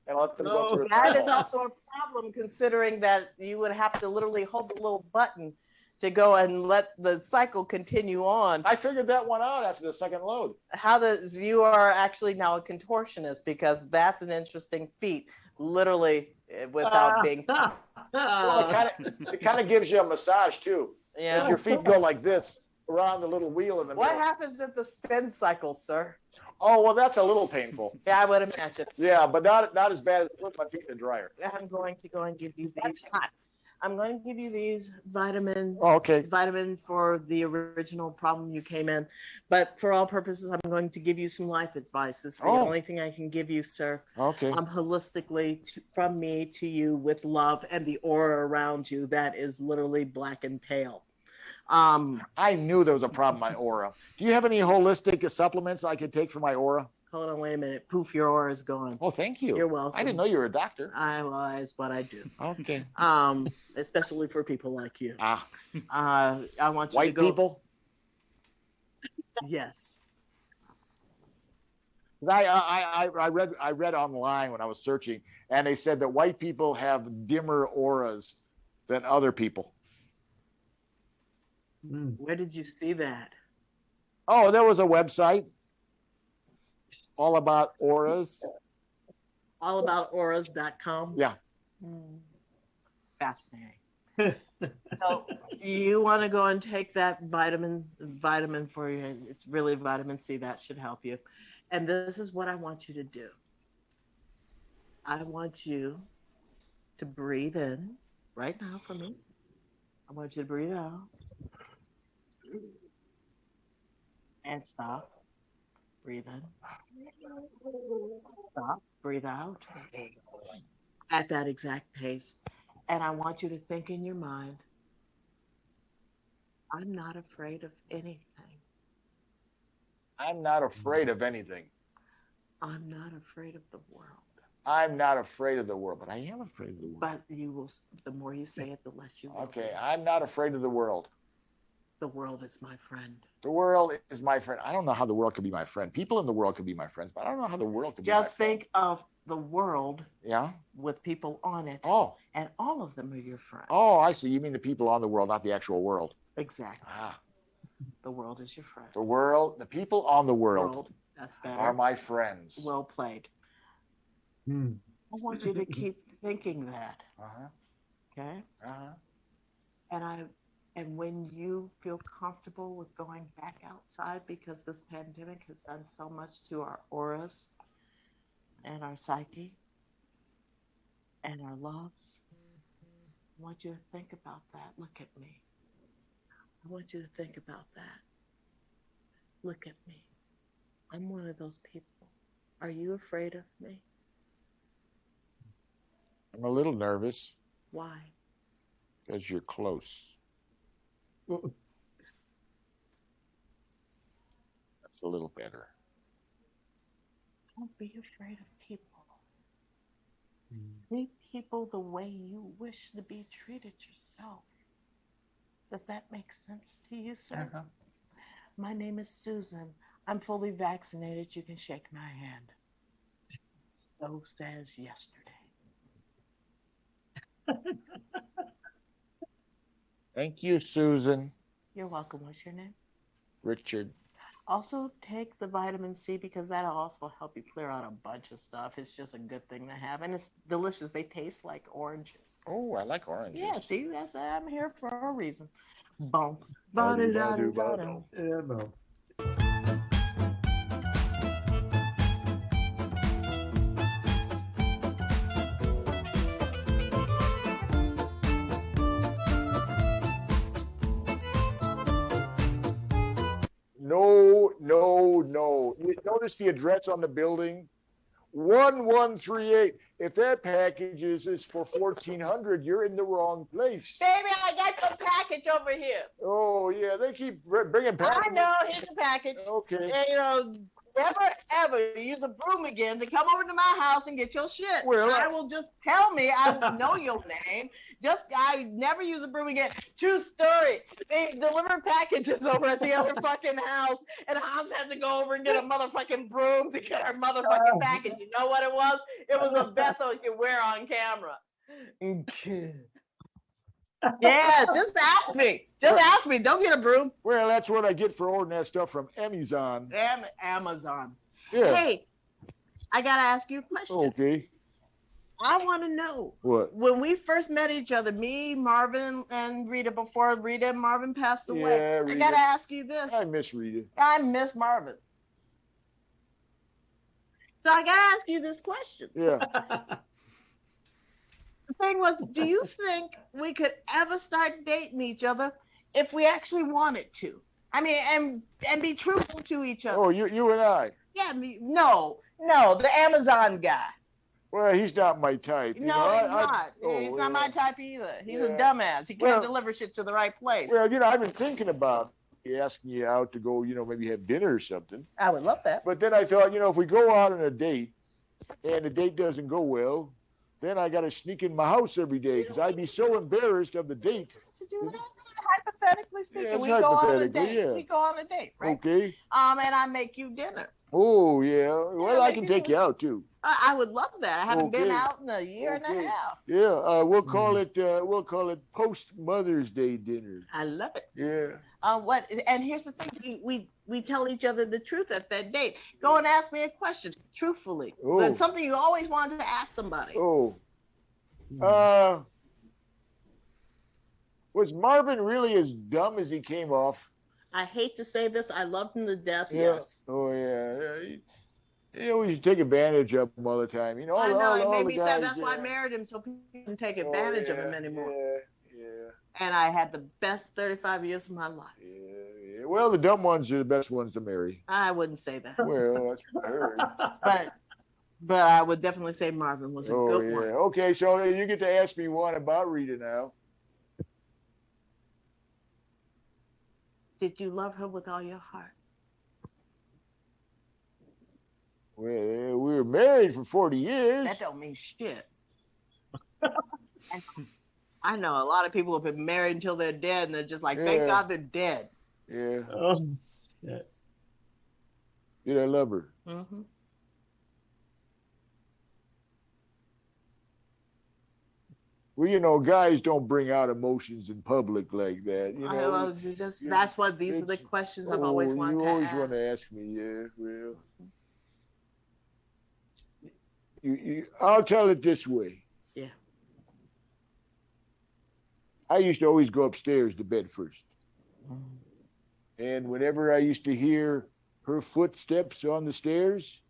and let them go through That is tunnel. also a problem, considering that you would have to literally hold the little button to go and let the cycle continue on. I figured that one out after the second load. You are actually now a contortionist, because that's an interesting feat, literally without being. Well, it kind of gives you a massage too. Yeah. As your feet go like this around the little wheel in the What middle. happens at the spin cycle, sir? Oh, well, that's a little painful. Yeah, I would imagine. Yeah, but not as bad as putting my feet in the dryer. I'm going to go and give you these. I'm going to give you these vitamin for the original problem you came in. But for all purposes, I'm going to give you some life advice. It's the only thing I can give you, sir. Okay. Holistically, from me to you, with love and the aura around you that is literally black and pale. I knew there was a problem with my aura. Do you have any holistic supplements I could take for my aura? Hold on, wait a minute. Poof, your aura is gone. Oh, thank you. You're welcome. I didn't know you were a doctor. It's what I do. Okay. Especially for people like you. I want you white to go. people? Yes. I read online when I was searching, and they said that white people have dimmer auras than other people. Where did you see that? Oh, there was a website all about auras. Allaboutoauras.com. Yeah. Fascinating. So you want to go and take that vitamin for you. It's really vitamin C. That should help you. And this is what I want you to do. I want you to breathe in right now for me. I want you to breathe out. And stop. Breathe in. Stop. Breathe out. At that exact pace. And I want you to think in your mind, I'm not afraid of anything. I'm not afraid of anything. I'm not afraid of the world. I'm not afraid of the world, but I am afraid of the world. But you will. The more you say it, the less you will. Okay, I'm not afraid of the world. The world is my friend. The world is my friend. I don't know how the world could be my friend. People in the world could be my friends, but I don't know how the world could be my friend. Just think of the world with people on it. Oh. And all of them are your friends. Oh, I see. You mean the people on the world, not the actual world. Exactly. Ah. The world is your friend. The world, the people on the world that's better. Are my friends. Well played. I want you to keep thinking that. Okay? And when you feel comfortable with going back outside, because this pandemic has done so much to our auras and our psyche and our loves, I want you to think about that. Look at me. I want you to think about that. Look at me. I'm one of those people. Are you afraid of me? I'm a little nervous. Why? Because you're close. That's a little better. Don't be afraid of people. Treat people the way you wish to be treated yourself. Does that make sense to you, sir? My name is Susan. I'm fully vaccinated. You can shake my hand. So says yesterday. Thank you, Susan. You're welcome. What's your name? Richard. Also take the vitamin C, because that'll also help you clear out a bunch of stuff. It's just a good thing to have. And it's delicious. They taste like oranges. Oh, I like oranges. Yeah, see, I'm here for a reason. Boom. No. You notice the address on the building? 1138. If that package is for $1,400, you're in the wrong place. Baby, I got your package over here. Oh, yeah. They keep bringing packages. I know. Here's the package. Okay. And, ever, ever use a broom again to come over to my house and get your shit, Well, I will just tell me. I know your name. I never use a broom again. True story. They deliver packages over at the other fucking house, and I had to go over and get a motherfucking broom to get our motherfucking package. You know what it was? It was a vessel you could wear on camera. Yeah, just ask me. Just ask me. Don't get a broom. Well, that's what I get for ordering that stuff from Amazon. Amazon. Yeah. Hey, I gotta ask you a question. Okay. I want to know What? when we first met each other, me, Marvin, and Rita, before Rita and Marvin passed away. Yeah, I gotta ask you this. I miss Rita. I miss Marvin. So I gotta ask you this question. Yeah. The thing was, do you think we could ever start dating each other if we actually wanted to? I mean, and be truthful to each other. Oh, you and I. Yeah, no, the Amazon guy. Well, he's not my type. No, he's not. He's not my type either. He's a dumbass. He can't deliver shit to the right place. Well, I've been thinking about asking you out to go, maybe have dinner or something. I would love that. But then I thought, if we go out on a date and the date doesn't go well, then I got to sneak in my house every day because I'd be so embarrassed of the date. To do that, hypothetically speaking, Yeah, we go on a date. yeah. We go on a date, right? Okay. And I make you dinner. Oh, yeah. Well, Yeah, I can take you out, too. I would love that. I haven't been Okay. out in a year and a half. Yeah, we'll call it post Mother's Day dinner. I love it. Yeah. What? And here's the thing: we tell each other the truth at that date. Go and ask me a question, truthfully. Oh. But something you always wanted to ask somebody. Oh. Was Marvin really as dumb as he came off? I hate to say this. I loved him to death. Yeah. Yes. Oh yeah. He always take advantage of him all the time. I know. It made me sad. That's why I married him, so people didn't take advantage of him anymore. Yeah. And I had the best 35 years of my life. Yeah. Well, the dumb ones are the best ones to marry. I wouldn't say that. Well, that's what I heard. But I would definitely say Marvin was a good one. Okay, so you get to ask me one about Rita now. Did you love her with all your heart? Well, we were married for 40 years. That don't mean shit. I know a lot of people have been married until they're dead, and they're just like, thank God they're dead. Yeah. Oh, shit. Did I love her? Mm-hmm. Well, guys don't bring out emotions in public like that. That's what these are the questions I've always wanted to ask. You always want to ask me, yeah. Well, I'll tell it this way. Yeah. I used to always go upstairs to bed first. And whenever I used to hear her footsteps on the stairs,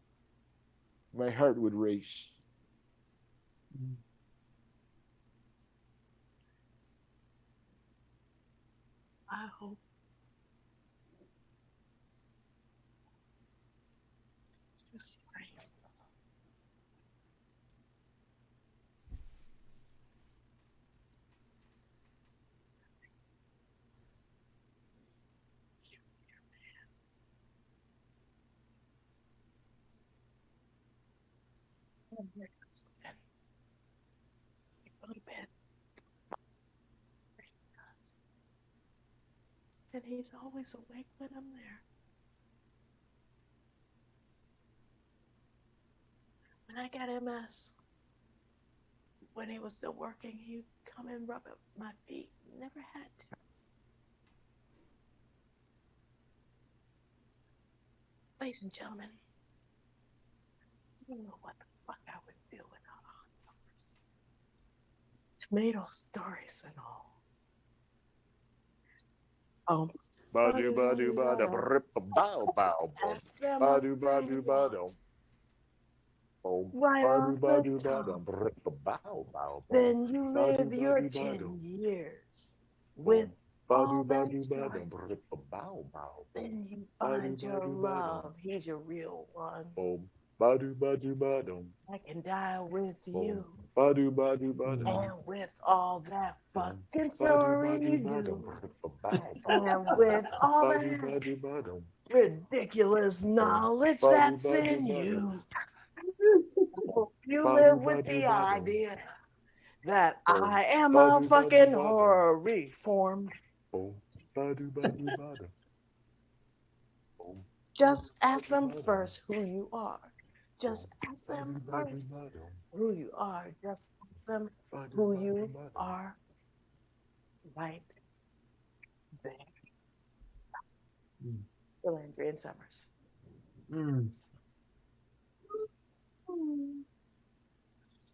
my heart would race. I hope. Just pray. Go to bed. And he's always awake when I'm there. When I got MS, when he was still working, he'd come and rub up my feet. Never had to. Ladies and gentlemen, you don't know what the fuck I would do without Alzheimer's. Tomato stories and all. Ba-do, ba-do, ba-do, bow, bow, ba-do, ba-do, ba-do. Right on the Bow. Then you live your 10 years with all that joy. Then you find your love. He's your real one. I can die with you. And with all that fucking story you do. And with all that ridiculous knowledge that's in you. You live with the idea that I am a fucking horror reformed. Just ask them first who you are. Just ask them first who you are. Just ask them who you are right there. Landry Summers.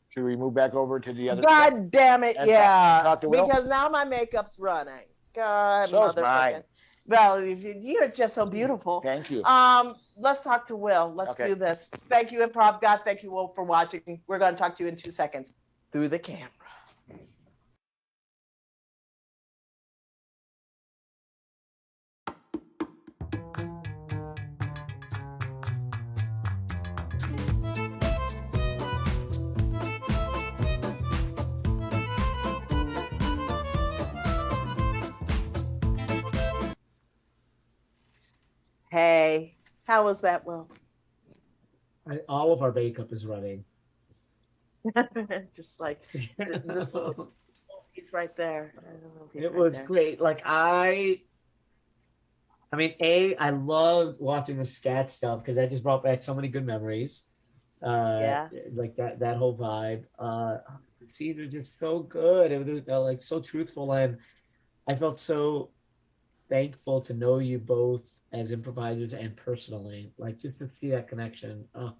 Should we move back over to the other? God damn it, yeah. Talk to Will? Because now my makeup's running. God, So's mine. Well, you're just so beautiful. Thank you. Let's talk to Will. Let's do this. Thank you, Improv God. Thank you, Will, for watching. We're going to talk to you in 2 seconds through the camera. Hey, how was that, Will? All of our makeup is running. Just like this one, he's right there. It was great. Like I mean, I loved watching the scat stuff because that just brought back so many good memories. Like that whole vibe. See, they're just so good. They're like so truthful, and I felt so thankful to know you both as improvisers and personally. Like just to see that connection. Oh, it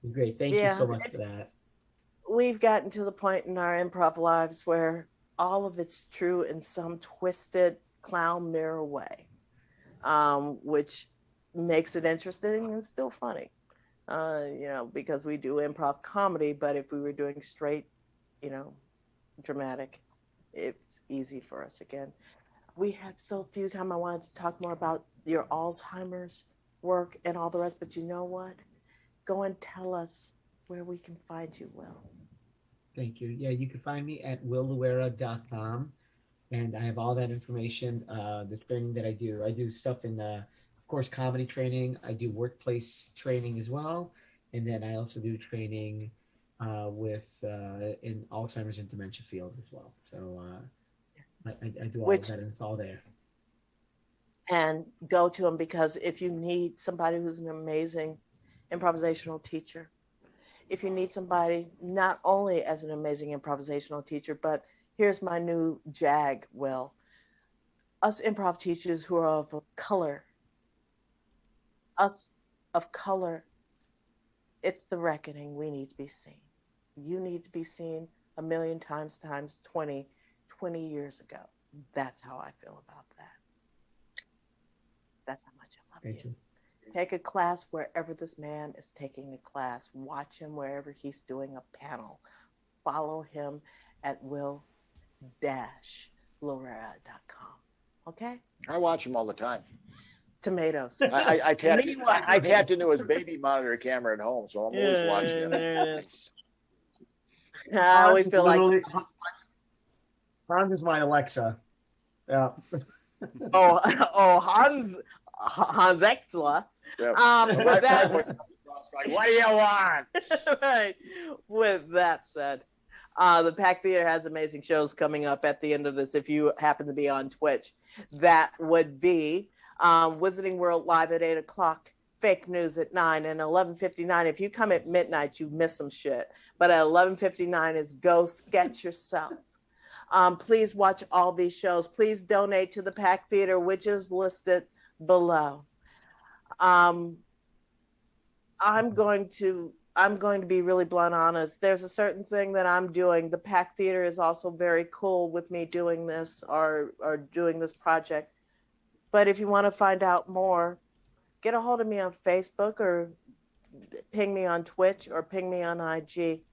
was great. Thank you so much for that. We've gotten to the point in our improv lives where all of it's true in some twisted clown mirror way, which makes it interesting and still funny. Because we do improv comedy, but if we were doing straight, dramatic, it's easy for us again. We have so few time. I wanted to talk more about your Alzheimer's work and all the rest, but you know what? Go and tell us where we can find you, Will. Thank you. Yeah, you can find me at willluera.com, and I have all that information, the training that I do. I do stuff in, of course, comedy training. I do workplace training as well, and then I also do training in Alzheimer's and dementia field as well. So I do all of that, and it's all there. And go to them, because if you need somebody who's an amazing improvisational teacher, if you need somebody not only as an amazing improvisational teacher, but here's my new jag, Will. Us improv teachers who are of color, it's the reckoning. We need to be seen. You need to be seen 1,000,000 times 20 years ago. That's how I feel about that. That's how much I love Thank you. Take a class wherever this man is taking a class. Watch him wherever he's doing a panel. Follow him at will-luera.com. Okay? I watch him all the time. Tomatoes. I tapped into his baby monitor camera at home, so I'm always watching him. I always feel like Hans is my Alexa. Yeah. Hans Exla. Yeah. With that, what do you want? Right. With that said, the Pack Theater has amazing shows coming up at the end of this. If you happen to be on Twitch, that would be Wizarding World live at 8 o'clock, Fake News at 9, and 11:59. If you come at midnight, you miss some shit. But at 11:59 is Go Sketch Yourself. Please watch all these shows. Please donate to the Pack Theater, which is listed below. I'm going to be really blunt honest. There's a certain thing that I'm doing. The Pack Theater is also very cool with me doing this or doing this project. But if you want to find out more, get a hold of me on Facebook or ping me on Twitch or ping me on IG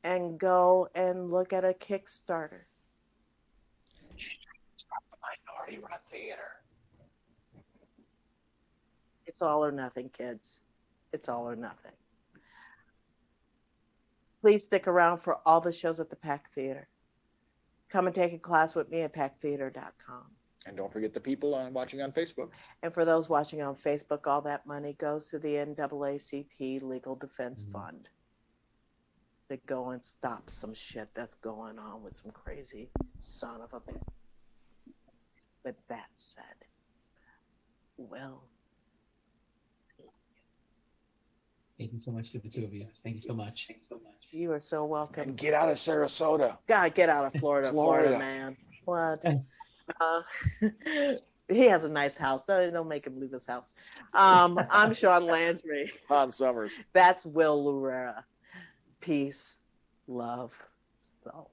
and go and look at a Kickstarter. Stop the Minority Run Theater. It's all or nothing, kids. It's all or nothing. Please stick around for all the shows at the Pack Theater. Come and take a class with me at packtheater.com. And don't forget the people watching on Facebook. And for those watching on Facebook, all that money goes to the NAACP Legal Defense Fund to go and stop some shit that's going on with some crazy son of a bitch. With that said, well, Thank you so much to the two of you. Thank you so much. you are so welcome. And get out of Sarasota. God, get out of Florida, Florida, man. What? He has a nice house. Don't make him leave his house. I'm Sean Landry. Han Summers. That's Will Luera. Peace, love, soul.